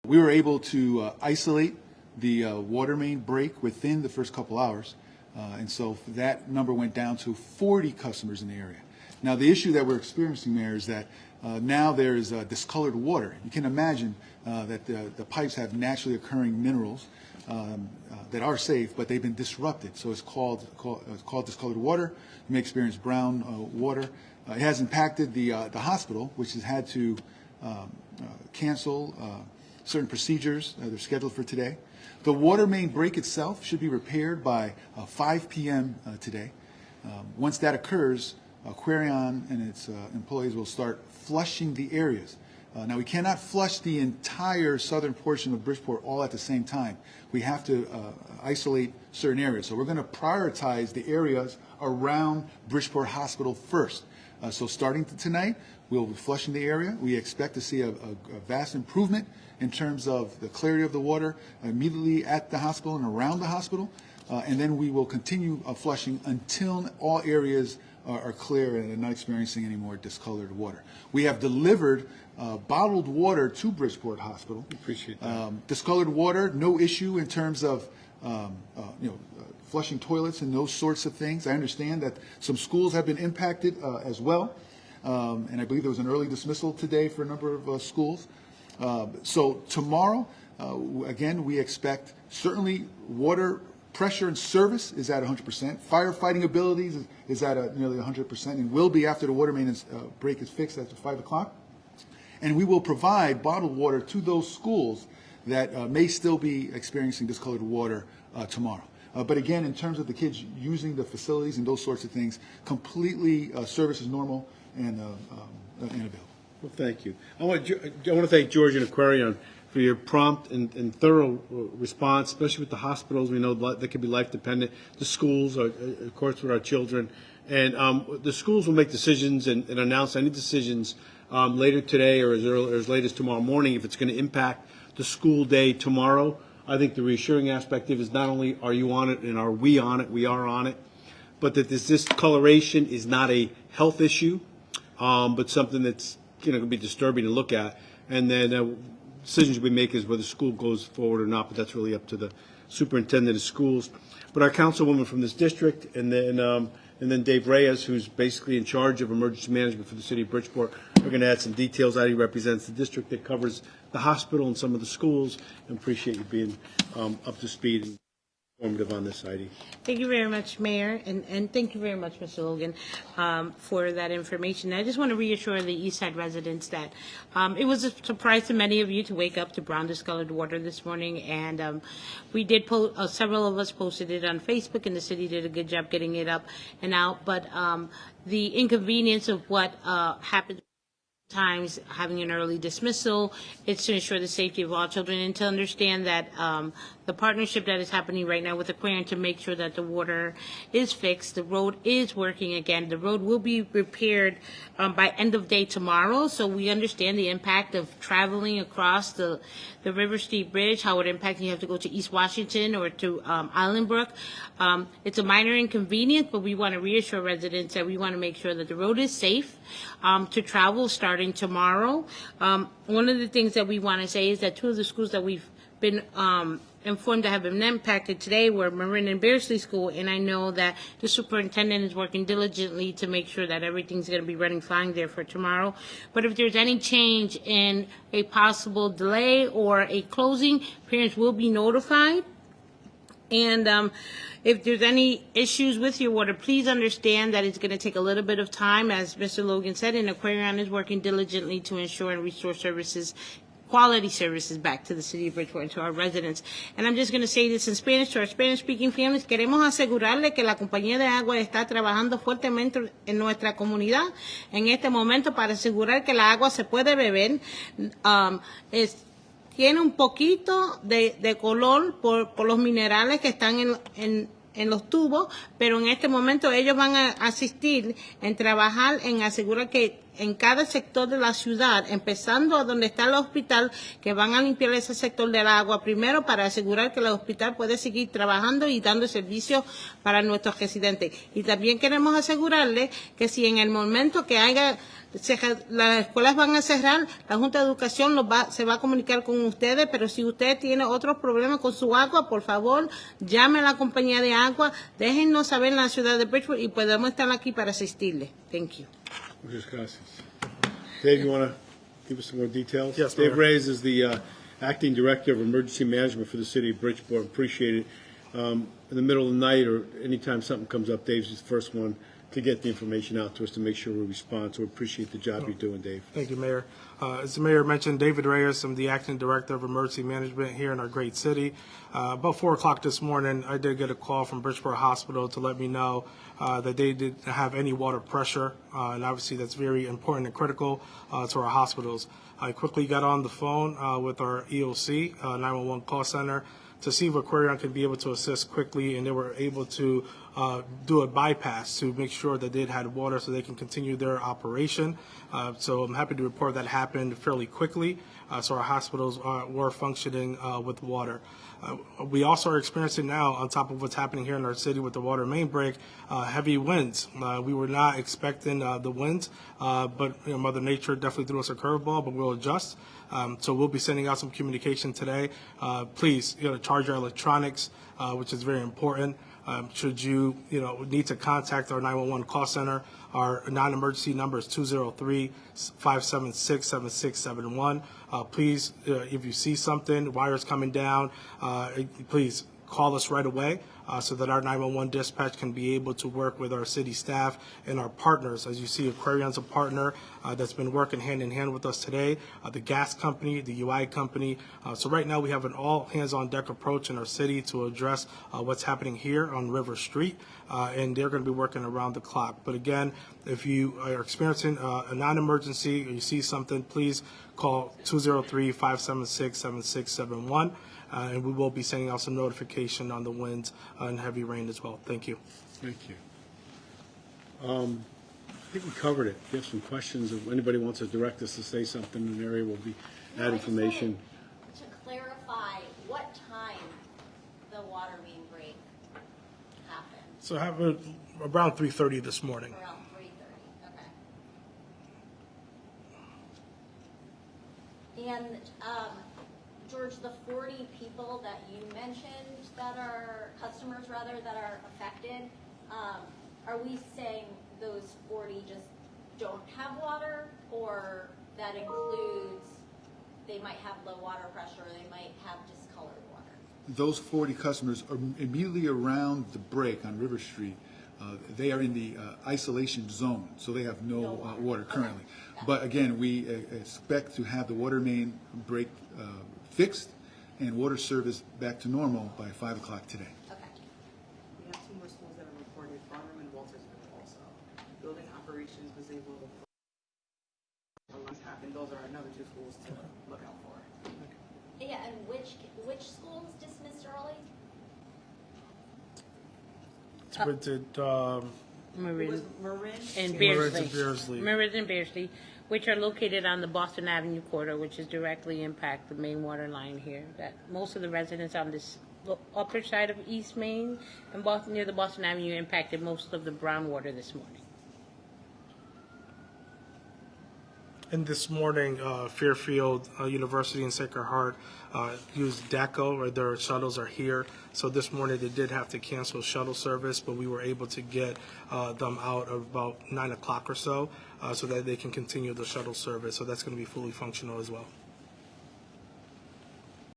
We were able to isolate the water main break within the first couple hours, and so that number went down to 40 customers in the area. Now, the issue that we're experiencing, Mayor, is that now there is discolored water. You can imagine that the pipes have naturally occurring minerals that are safe, but they've been disrupted. So it's called discolored water. You may experience brown water. It has impacted the hospital, which has had to cancel certain procedures that are scheduled for today. The water main break itself should be repaired by 5 p.m. Today. Once that occurs, Aquarion and its employees will start flushing the areas. Now, we cannot flush the entire southern portion of Bridgeport all at the same time. We have to isolate certain areas. So we're going to prioritize the areas around Bridgeport Hospital first. So starting tonight, we'll be flushing the area. We expect to see a vast improvement in terms of the clarity of the water immediately at the hospital and around the hospital. And then we will continue flushing until all areas are clear and are not experiencing any more discolored water. We have delivered bottled water to Bridgeport Hospital. Appreciate that. Discolored water, no issue in terms of flushing toilets and those sorts of things. I understand that some schools have been impacted as well, and I believe there was an early dismissal today for a number of schools. So tomorrow, again, we expect certainly water pressure and service is at 100%. Firefighting abilities is at nearly 100% and will be after the water main break is fixed after 5 o'clock. And we will provide bottled water to those schools that may still be experiencing discolored water tomorrow. But again, in terms of the kids using the facilities and those sorts of things, completely service is normal and available. Well, thank you. I want to thank George and Aquarion for your prompt and thorough response, especially with the hospitals. We know that could be life dependent. The schools, of course, with our children. And the schools will make decisions and announce any decisions later today or as late as tomorrow morning if it's going to impact the school day tomorrow. I think the reassuring aspect of it is not only are you on it and are we on it, we are on it, but that this discoloration is not a health issue, but something that's going to be disturbing to look at. And then decisions we make is whether the school goes forward or not, but that's really up to the superintendent of schools. But our councilwoman from this district, and then Dave Reyes, who's basically in charge of emergency management for the city of Bridgeport, are going to add some details out. He represents the district that covers the hospital and some of the schools. And appreciate you being up to speed and informative on this, Heidi. Thank you very much, Mayor, and thank you very much, Mr. Logan, for that information. I just want to reassure the East Side residents that it was a surprise to many of you to wake up to brown discolored water this morning, and we did post, several of us posted it on Facebook, and the city did a good job getting it up and out, but the inconvenience of what happened times having an early dismissal, it's to ensure the safety of all children and to understand that the partnership that is happening right now with Aquarion to make sure that the water is fixed, the road is working again. The road will be repaired by end of day tomorrow, so we understand the impact of traveling across the River Street Bridge, how it impacts you have to go to East Washington or to Islandbrook. It's a minor inconvenience, but we want to reassure residents that we want to make sure that the road is safe to travel starting tomorrow. One of the things that we want to say is that two of the schools that we've been informed that have been impacted today were Marin and Bearsley School, and I know that the superintendent is working diligently to make sure that everything's going to be running fine there for tomorrow. But if there's any change in a possible delay or a closing, parents will be notified. And if there's any issues with your water, please understand that it's going to take a little bit of time, as Mr. Logan said, and Aquarion is working diligently to ensure and restore services, quality services back to the city of Bridgeport and to our residents. And I'm just going to say this in Spanish to our Spanish-speaking families. Queremos asegurarle que la compañía de agua está trabajando fuertemente en nuestra comunidad en este momento para asegurar que la agua se puede beber. Tiene un poquito de color por los minerales que están en los tubos, pero en este momento ellos van a asistir en trabajar en asegurar que en cada sector de la ciudad, empezando a donde está el hospital, que van a limpiar ese sector del agua primero para asegurar que el hospital puede seguir trabajando y dando servicios para nuestros residentes. Y también queremos asegurarle que si en el momento que haya las escuelas van a cerrar, la Junta de Educación se va a comunicar con ustedes, pero si usted tiene otros problemas con su agua, por favor, llame a la compañía de agua, déjennos saber en la ciudad de Bridgeport y podemos estar aquí para asistirle. Thank you. Muchas gracias. Dave, you want to give us some more details? Yes, Dave Mayor. Reyes is the Acting Director of Emergency Management for the City of Bridgeport. Appreciate it. In the middle of the night or anytime something comes up, Dave's the first one to get the information out to us to make sure we respond. So we appreciate the job you're doing, Dave. Thank you, Mayor. As the Mayor mentioned, David Reyes, I'm the Acting Director of Emergency Management here in our great city. About 4 o'clock this morning, I did get a call from Bridgeport Hospital to let me know that they didn't have any water pressure, and obviously that's very important and critical to our hospitals. I quickly got on the phone with our EOC, 911 call center, to see if Aquarion could be able to assist quickly, and they were able to do a bypass to make sure that they had water so they can continue their operation. So I'm happy to report that happened fairly quickly, so our hospitals were functioning with water. We also are experiencing now, on top of what's happening here in our city with the water main break, heavy winds. We were not expecting the winds, but Mother Nature definitely threw us a curveball, but we'll adjust. So we'll be sending out some communication today. Please, charge your electronics, which is very important. Should you, need to contact our 911 call center, our non-emergency number is 203-576-7671. Please, if you see something, wires coming down, please call us right away so that our 911 dispatch can be able to work with our city staff and our partners. As you see, Aquarion's a partner that's been working hand in hand with us today, the gas company, the UI company. So right now we have an all hands on deck approach in our city to address what's happening here on River Street, and they're going to be working around the clock. But again, if you are experiencing a non-emergency or you see something, please call 203-576-7671. And we will be sending out some notification on the winds and heavy rain as well. Thank you. Thank you. I think we covered it. If you have some questions, if anybody wants to direct us to say something in an area, we'll be add information. To clarify, what time the water main break happened? So have it around 3:30 this morning. Around 3:30. Okay. And George, the 40 people that you mentioned that are customers, rather, that are affected, are we saying those 40 just don't have water, or that includes they might have low water pressure, or they might have discolored water? Those 40 customers are immediately around the break on River Street. They are in the isolation zone, so they have no water currently. Okay. But again, we expect to have the water main break fixed and water service back to normal by 5 o'clock today. Okay. We have two more schools that are reported, Farnham and Waltersville also. Building operations was able to, what happened, those are another two schools to look out for. Yeah, and which schools dismissed early? It's rented, It was Marin Marin, and Marin Beardsley. and Beardsley. Marin and Beardsley, which are located on the Boston Avenue corridor, which is directly impact the main water line here. That most of the residents on this upper side of East Main and Boston, near the Boston Avenue, impacted most of the brown water this morning. And this morning, Fairfield University and Sacred Heart used DACO, or their shuttles are here. So this morning they did have to cancel shuttle service, but we were able to get them out about 9 o'clock or so, so that they can continue the shuttle service. So that's going to be fully functional as well.